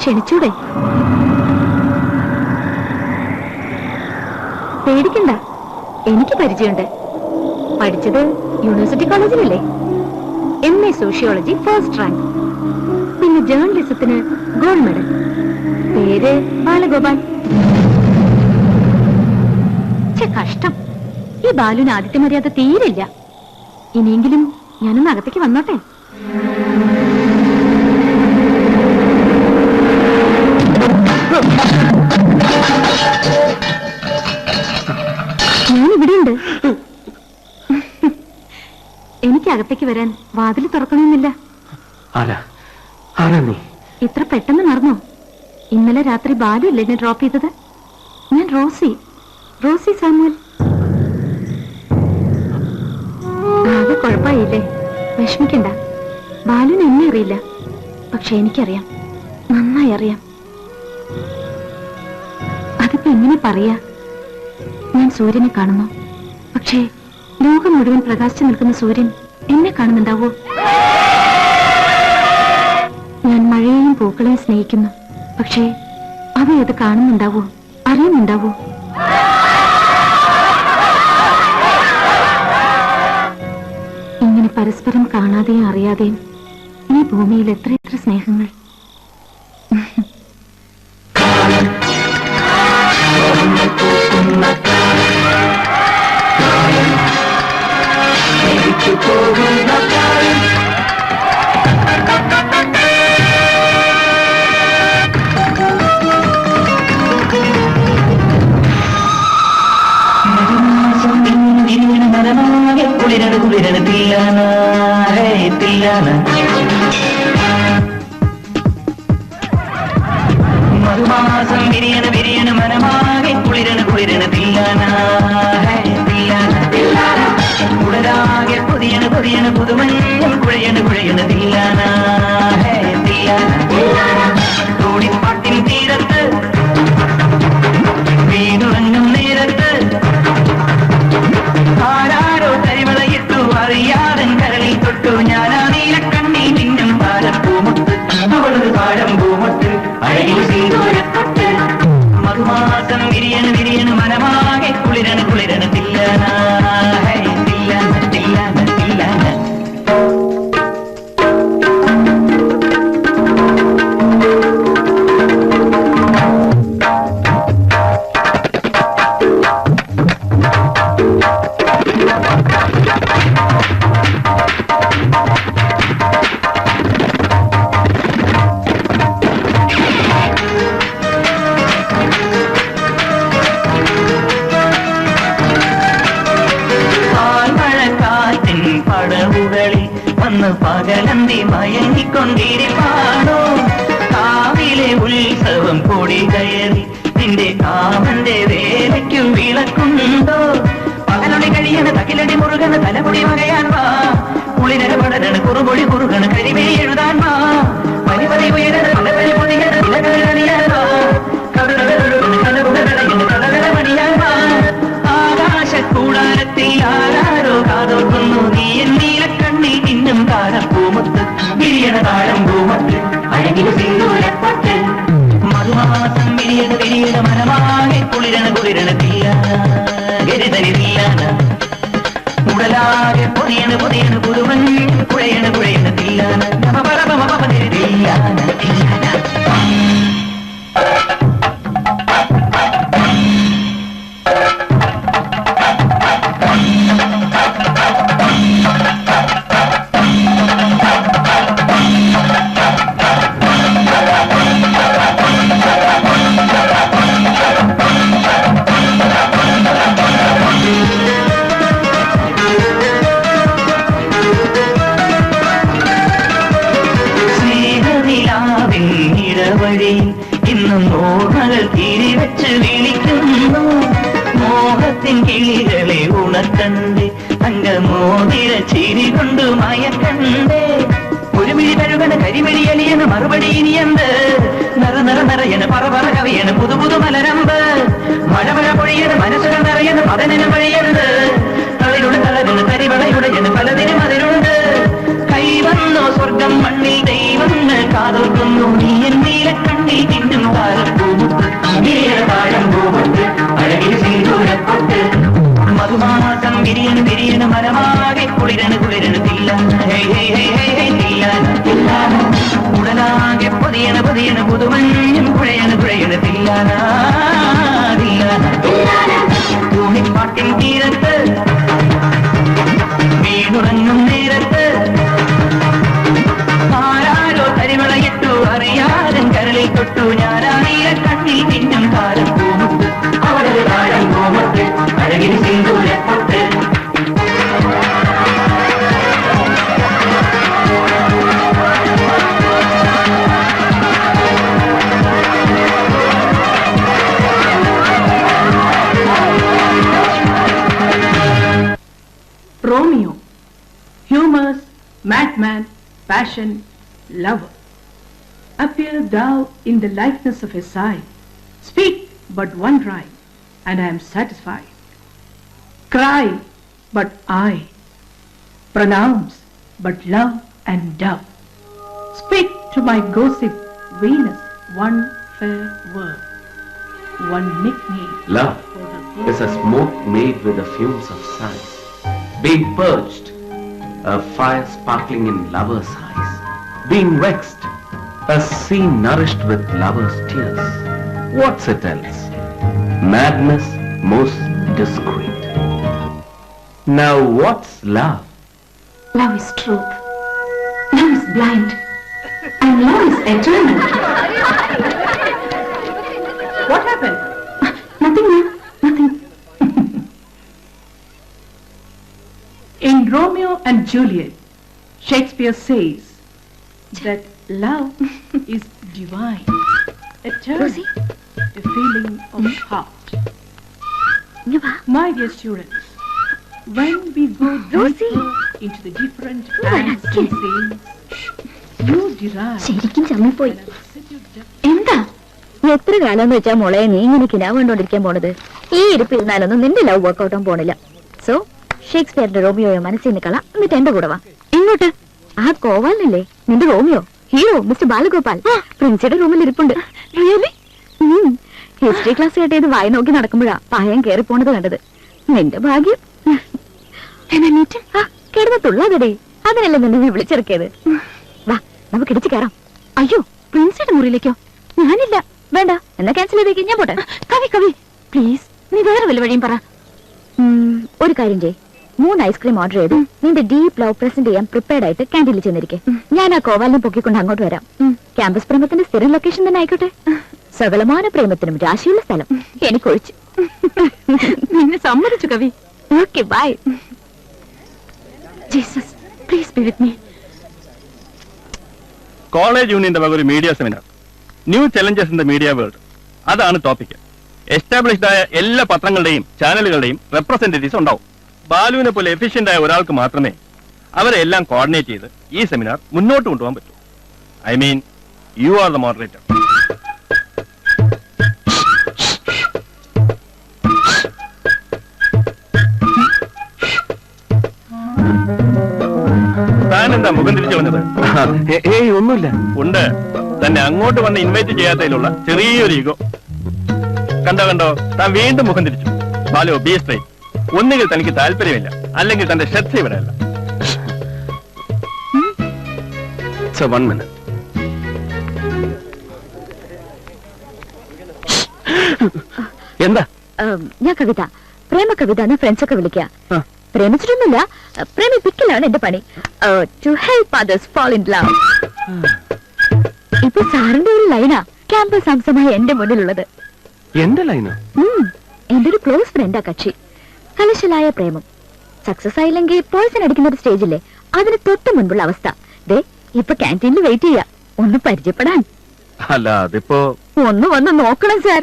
ക്ഷണിച്ചൂടെ? പേടിക്കണ്ട, എനിക്ക് പരിചയമുണ്ട്. പഠിച്ചത് യൂണിവേഴ്സിറ്റി കോളേജിലല്ലേ? MA സോഷ്യോളജി ഫസ്റ്റ് റാങ്ക്, പിന്നെ ജേർണലിസത്തിന് ഗോൾഡ് മെഡൽ. പേര് ബാലഗോപാൽ. കഷ്ടം, ഈ ബാലുവിന് ആദിത്യ മര്യാദ തീരില്ല. ഇനിയെങ്കിലും ഞാനൊന്ന് അകത്തേക്ക് വന്നോട്ടെ. ഞാനിവിടെയുണ്ട്. എനിക്ക് അകത്തേക്ക് വരാൻ വാതിൽ തുറക്കണമെന്നില്ല. ഇത്ര പെട്ടെന്ന് മറന്നോ? ഇന്നലെ രാത്രി ബാലു അല്ലേ എന്നെ ഡ്രോപ്പ് ചെയ്തത്? ഞാൻ റോസി സാമുവൽ. ആകെ കുഴപ്പമായില്ലേ? വിഷമിക്കണ്ട. ബാലുവിന് എന്നെ അറിയില്ല, പക്ഷെ എനിക്കറിയാം, നന്നായി അറിയാം. അതിപ്പോ എങ്ങനെ പറയാ? ഞാൻ സൂര്യനെ കാണുന്നു, പക്ഷേ ലോകം മുഴുവൻ പ്രകാശിച്ചു നിൽക്കുന്ന സൂര്യൻ എന്നെ കാണുന്നുണ്ടാവോ? ഞാൻ മഴയെയും പൂക്കളെയും സ്നേഹിക്കുന്നു, പക്ഷേ അവയത് കാണുന്നുണ്ടാവോ, അറിയുന്നുണ്ടാവോ? ഇങ്ങനെ പരസ്പരം കാണാതെയും അറിയാതെയും ഈ ഭൂമിയിൽ എത്രയെത്ര സ്നേഹങ്ങൾ. മധുമാസം വിരിയണ വിരിയണ മനമാകെ കുളിരണ കുളിരണ തില്ലാന കുളരാകെ പൊതിയണ പൊതിയണ പുതുമഞ്ഞും കുഴയണ കുഴയണ തില്ലാന തോടിപ്പാട്ടിൻ തീരത്ത് വീടുറങ്ങും നേരത്ത് ആരാരോ കരിവളയിട്ടു അറിയാതൻ കരളിൽ തൊട്ടു ഞാനാ നീല കണ്ണി മിന്നും പാലപ്പൂമുത്ത് അവളൊരു പാലമ്പൂമുത്ത് അഴകിൽ സീതോരത്തൊട്ട് മധുമാസം വിരിയണ വിരിയണ മനമാകെ കുളിരണ കുളിരണ തില്ലാന തില്ലാന തില്ലാന തില്ലാന. പകലന്തി മയങ്ങിക്കൊണ്ടിരിപ്പാണോ കാവിലെ ഉത്സവം കൂടി കയറി നിന്റെ കാമന്റെ വേലയ്ക്കും വിളക്കുന്നുണ്ടോ പകലൊടി കഴിയണ തകിലടി മുറുകണ തലമുടി വകയാൻ വാ കുളിരക പടരണ കുറുമൊഴി കുറുകണ കരിമേ എഴുതാൻ വാ പരിപതി ഉയരണ പലപരി പൊതിയണ വിലകളിയാൻ വാ കടകട മണിയാൻ വാ ആകാശക്കൂടാരത്തിൽ ആരാരോ കാതോക്കുന്നു നീ എന്നീല കണ്ണി ഇന്നും താരപ്പൂമുത്ത് വിരിയണ താഴമ്പൂമുത്ത് അഴകിൽ സിന്ദൂരപ്പൊട്ട് മധുമാസം വിരിയണ വിരിയണ മനമാകെ കുളിരണ കുളിരണ തില്ലാന ഗരിതരി തില്ലാന ഉടലാകെ പൊതിയണ പൊതിയണ പുതുമഞ്ഞ് കുഴയണ കുഴയണ തില്ലാന തില്ലാന തില്ലാന. ഇന്നും ഓർമ്മകൾ തിരിവെച്ച് വിളിക്കുന്നു മോഹത്തിൻ കിളികളെ ഉണർത്തണ്ടേ തങ്കമോതിര ചിരി കൊണ്ട് മയക്കണ്ടേ ഒരു മിഴി കഴുകണ കരിമിഴി അലിയണ മറുപടി ഇനിയന്ത് നിറ നിറ നിറയണ പറ പറ കവിയണ പുതു പുതു മലരമ്പ് മഴ മഴ പൊഴിയണ മനസ്സുകൾ നിറയണ പതനന് വഴിയരുത് തളിരുടെ തളരുന്ന കരിവളയുടയണ് പലതിനും അതിലുണ്ട് കൈവന്നോ സ്വർഗം മണ്ണിൽ ദൈവങ്ങൾ കാതോർക്കുന്നു നീ എന്നീല കണ്ണിൽ തൂണിപ്പാട്ടിൻ തീരത്ത് വീണുറങ്ങും നേരത്ത് ആരാരോ കരിവളയിട്ടു അറിയാതെ കരളിൽ തൊട്ടു ഞാനാണിയ കണ്ണിൽ പിന്നും കാലം പൂമുട്ട് അവളൊരു കാലം പൂമുട്ട് അഴകിൽ സിന്ദൂരപ്പൊട്ട് Romeo, humorous, madman, passion, lover. Appear thou in the likeness of a sigh. Speak but one rhyme, and I am satisfied. Cry, but I pronounce but love and dove. Speak to my gossip Venus one fair word, one nickname. Love for the is a smoke made with the fumes of sighs, being purged, a fire sparkling in lovers' eyes, being vexed, a sea nourished with lovers' tears. What's it else? Madness most discreet. Now what's love? Love is truth. Love is blind. And love is eternal. What happened? Nothing, ma'am. Nothing. In Romeo and Juliet, Shakespeare says that love is divine, eternal, Rosie? a feeling of heart. ഇങ്ങ് വാ. My dear students, when we go Rosie? deeper into the different Oh, acts okay. and scenes, you derive ശരിക്കും ചമ്മിപ്പോയി. an absolute depth. എന്താ എത്ര കാലം എന്ന് വെച്ചാ മോളെ നീ ഇങ്ങനെ കിനാവ് കണ്ടോണ്ടിരിക്കാൻ പോണത്? ഈ ഇരിപ്പിരുന്നാലൊന്നും നിന്റെ ലവ് വർക്കൗട്ടും പോണില്ല. സോ ഷേക്സ്പിയറിന്റെ റോമിയോയെ മനസ്സിൽ നിന്ന് കള, എന്നിട്ട് എന്റെ കൂടെ വാ. ഇങ്ങോട്ട്. ആ കോവാലല്ലേ നിന്റെ റോമിയോ, ഹീറോ മിസ്റ്റർ ബാലഗോപാൽ പ്രിൻസിയുടെ റൂമിൽ ഇരിപ്പുണ്ട്. ഹിസ്റ്ററി ക്ലാസ് കേട്ടത് വായി നോക്കി നടക്കുമ്പോഴാ പായം കേറി പോണത് കണ്ടത്. നിന്റെ ഭാഗ്യം. കിടന്ന് തുള്ളാതടേ, അതിനല്ലേ നിന്നെ വിളിച്ചിറക്കിയത്. വാ നമുക്ക് ഇടിച്ചു കയറാം. അയ്യോ പ്രിൻസിയുടെ മുറിയിലേക്കോ? ഞാനില്ല. വേണ്ട, എന്നാ ക്യാൻസൽ ചെയ്തേക്ക്, ഞാൻ പോട്ടെ. കവി കവി പ്ലീസ്, നീ വേറെ വല്ല വഴിയും പറ. ഒരു കാര്യം ചെയ്, 3 ഐസ്ക്രീം ഓർഡർ ചെയ്ത് നിന്റെ ഡീപ് ലവ് പ്രസന്റ് ചെയ്യാൻ പ്രിപ്പയർഡ് ആയിട്ട് ക്യാൻറ്റീനിൽ ചെന്നിരിക്കെ. ഞാൻ ആ കോവാലിനെ പൊക്കിക്കൊണ്ട് അങ്ങോട്ട് വരാം. ക്യാമ്പസ് പ്രേമത്തിന്റെ സ്ഥിരം ലൊക്കേഷൻ തന്നെ ആയിക്കോട്ടെ. സകലമാന പ്രേമത്തിനും രാശിയുള്ള സ്ഥലം എനിക്കൊഴിച്ച്. നിന്നെ സമ്മതിച്ചു കവി. Okay bye. Jesus please be with me. College യൂണിയന്റെ വക ഒരു media seminar, new challenges in the media world, അതാണ് ടോപ്പിക്. എസ്റ്റാബ്ലിഷ്ഡ് ആയ എല്ലാ പത്രങ്ങളുടെയും ചാനലുകളുടെയും റെപ്രസെന്റേറ്റീവ്സ് ഉണ്ടാവും. ബാലുവിനെ പോലെ എഫിഷ്യന്റ് ആയ ഒരാൾക്ക് മാത്രമേ അവരെ എല്ലാം കോർഡിനേറ്റ് ചെയ്ത് ഈ സെമിനാർ മുന്നോട്ട് കൊണ്ടുപോകാൻ പറ്റൂ. I mean you are the moderator. താൻ എന്താ മുഖം തിരിച്ചു വന്നത്? ഒന്നുമില്ല. ഉണ്ട്, തന്നെ അങ്ങോട്ട് വന്ന് ഇൻവൈറ്റ് ചെയ്യാത്തതിലുള്ള ചെറിയൊരു ഈഗോ. കണ്ടോ കണ്ടോ, താൻ വീണ്ടും മുഖം തിരിച്ചു. Balu B straight. ഒന്നുകിൽ തനിക്ക് താല്പര്യമില്ല, അല്ലെങ്കിൽ തന്റെ ശ്രദ്ധ ഇവിടെ അല്ല. One minute. എന്താ? ഞാൻ കവിത, പ്രേമ കവിത എന്ന് ഫ്രണ്ട്സൊക്കെ വിളിക്കുക. പ്രേമിച്ചിട്ടൊന്നുമില്ല, പ്രേമിപ്പിക്കലാണ് എന്റെ പണി. To help others fall in love. ഇപ്പൊ സാറിന്റെ ഒരു ലൈനാ ക്യാമ്പസ് അംശമായി എന്റെ മുന്നിലുള്ളത്. എന്റെ ലൈനോ? എന്റെ ഒരു ക്ലോസ് ഫ്രണ്ടാ കക്ഷി. കലശലായ പ്രേമം സക്സസ് ആയില്ലെങ്കിൽ പോയ്സൺ അടിക്കുന്ന ഒരു സ്റ്റേജില്ലേ, അതിന് തൊട്ട് മുൻപുള്ള അവസ്ഥ. ദേ ഇപ്പൊ ക്യാൻറ്റീനിൽ വെയിറ്റ് ചെയ്യാ, ഒന്ന് പരിചയപ്പെടാൻ. അല്ല അതിപ്പോ ഒന്ന് വന്ന് നോക്കണം സാർ.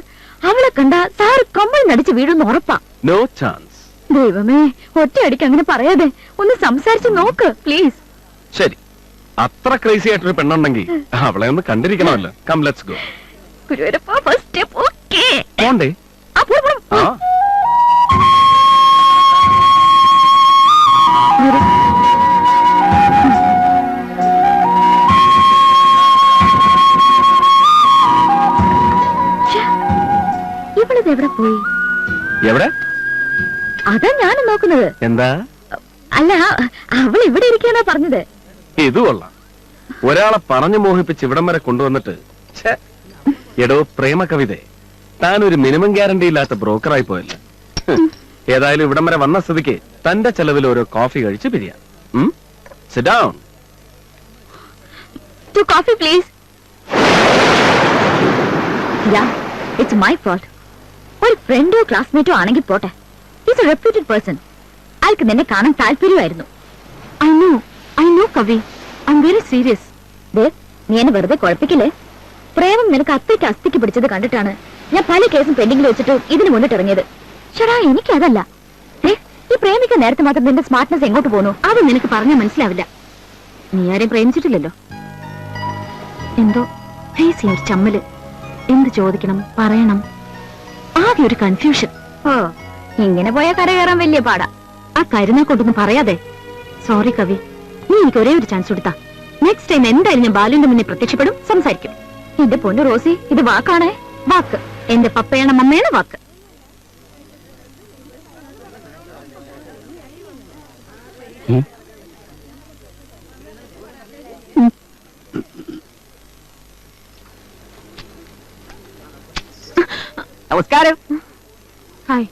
അവളെ കണ്ട സാർ കമ്മൽ നടിച്ച് വീഴുന്ന ഉറപ്പാ. No chance. ദൈവമേ, ഒറ്റയടിക്ക് അങ്ങനെ പറയാതെ ഒന്ന് സംസാരിച്ച് നോക്ക് പ്ലീസ്. ശരി, അത്ര ക്രേസി ആയിട്ടൊരു പെണ്ണുണ്ടെങ്കിൽ അവളെ ഒന്ന് കണ്ടിരിക്കണമല്ലോ. Come let's go. ഗുരുവരപ്പ ഫസ്റ്റ് സ്റ്റെപ്പ്. ഓക്കേ പോണ്ടേ? ആ ഇവളിത് എവിടെ പോയി? എവിടെ? അതാ ഞാനും നോക്കുന്നത്. എന്താ? അല്ല, അവൾ ഇവിടെ ഇരിക്കാനാ പറഞ്ഞത്. ഇത് കൊള്ളാം. ഒരാളെ പറഞ്ഞു മോഹിപ്പിച്ച് ഇവിടം വരെ കൊണ്ടുവന്നിട്ട്. എടോ പ്രേമ കവിത, താനൊരു മിനിമം ഗ്യാരണ്ടി ഇല്ലാത്ത ബ്രോക്കറായി പോയല്ല. ഏതായാലും ഇവിടം വരെ വന്ന സ്ഥിതിക്ക് തന്റെ ചെലവിൽ ഓരോ കോഫി കഴിച്ച് പിരിയാം. Sit down. 2 coffee, please. Yeah, it's my fault. ഒരു ഫ്രണ്ടോ ക്ലാസ്മേറ്റോ ആണെങ്കിൽ പോട്ടെ. He's a reputed person. അയാൾക്ക് നിന്നെ കാണാൻ താല്പര്യമായിരുന്നു. I know, കവി. I'm very serious. നീ എന്നെ വെറുതെ കുഴപ്പിക്കില്ലേ? പ്രേമം നിനക്ക് അത്തേക്ക് അസ്ഥിക്ക് പിടിച്ചത് കണ്ടിട്ടാണ് ഞാൻ പല കേസും പെൻഡിങ്ങിൽ വെച്ചിട്ട് ഇതിന് മുന്നിട്ടിറങ്ങിയത്. ചേടാ, എനിക്കതല്ല. ഈ പ്രേമിക്കാൻ നേരത്തെ മാത്രം നിന്റെ സ്മാർട്ട്നെസ് എങ്ങോട്ട് പോകുന്നു അത് നിനക്ക് പറഞ്ഞാൽ മനസ്സിലാവില്ല. നീ ആരെയും പ്രേമിച്ചിട്ടില്ലല്ലോ. എന്തോ ഫേസ് ചെയ്യാൻ ഒരു ചമ്മല്. എന്ത് ചോദിക്കണം, പറയണം, ആകെ ഒരു കൺഫ്യൂഷൻ. ഇങ്ങനെ പോയാൽ കരകയറാൻ വലിയ പാടാ. ആ കരുനെ കൊണ്ടൊന്നും പറയാതെ. സോറി കവി, നീ എനിക്ക് ഒരേ ഒരു ചാൻസ് കൊടുത്താ. നെക്സ്റ്റ് ടൈം എന്തായാലും ഞാൻ ബാലുവിന്റെ മുന്നിൽ പ്രത്യക്ഷപ്പെടും, സംസാരിക്കും. എന്റെ പൊന്നു റോസി, ഇത് വാക്കാണേ, വാക്ക്. എന്റെ പപ്പയാണ് മമ്മയാണ് വാക്ക്. നമസ്കാരം. ഹായ്.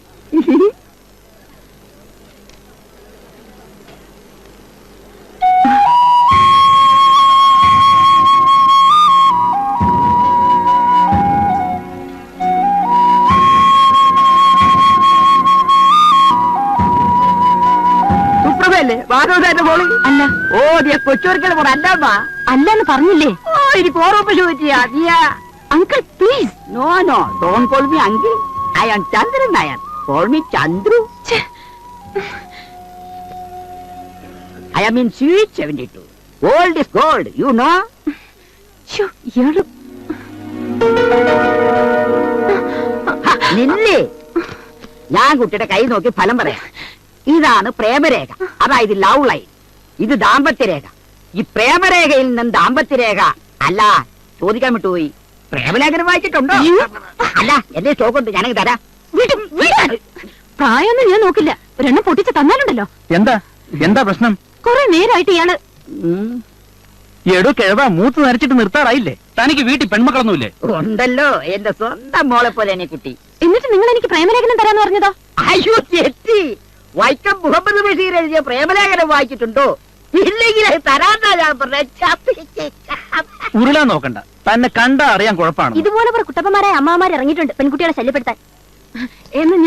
സുപ്രഭയല്ലേ? വാനോദാന്റെ മോള് അല്ല. ഓ, നീ കൊച്ചൂർക്കൽ പോണ അല്ലമ്മാ. അല്ലെന്ന് പറഞ്ഞില്ലേ? ഓ, എനിക്ക് ഓർമ്മ ചോദിച്ചാ നീയാ? Uncle please. No, don't call me uncle. I am Chandran Nair. Call me Chandru. I am in Sweet 72. Gold is gold, you know? ഇയാള് നില്ലേ, ഞാൻ കുട്ടിയുടെ കൈ നോക്കി ഫലം പറയാം. ഇതാണ് പ്രേമരേഖ, അതായത് ലവ് ലൈൻ. ഇത് ദാമ്പത്യരേഖ. ഈ പ്രേമരേഖയിൽ നിന്നും ദാമ്പത്യരേഖ അല്ല, ചോദിക്കാൻ വിട്ടുപോയി. പ്രേമലേഖനം വായിച്ചിട്ടുണ്ടോ? അല്ല, എന്റെ സ്റ്റോക്ക് ഉണ്ട്, ഞാനങ്ങ് തരാം. പ്രായമൊന്നും ഞാൻ നോക്കില്ല. ഒരെണ്ണം പൊട്ടിച്ച് തന്നാലുണ്ടല്ലോ. എന്താ പ്രശ്നം? കുറെ നേരമായിട്ട് ഇയാള് എടോ കിഴവ, മൂത്ത് നരച്ചിട്ട് നിർത്താറായില്ലേ? തനിക്ക് വീട്ടിൽ പെൺമക്കളൊന്നുമില്ലേ? ഉണ്ടല്ലോ, എന്റെ സ്വന്തം മോളെ പോലെ എന്നെ കുട്ടി. എന്നിട്ട് നിങ്ങൾ എനിക്ക് പ്രേമലേഖനം തരാന്ന് പറഞ്ഞതോ? അയ്യോ തെറ്റി. വൈക്കം മുഹമ്മദ് ബഷീർ എഴുതിയ പ്രേമലേഖനം വായിച്ചിട്ടുണ്ടോ? ഇല്ലെങ്കിൽ അത് തരാന്നാ ഞാൻ പറഞ്ഞ. ഉരുളാൻ നോക്കണ്ട, തന്നെ കണ്ടാ അറിയാൻ കുഴപ്പമാണ്. ഇതുപോലെ കുട്ടപ്പന്മാരായ അമ്മമാർ ഇറങ്ങിയിട്ടുണ്ട് പെൺകുട്ടികളെ ശല്യപ്പെടുത്താൻ എന്ന്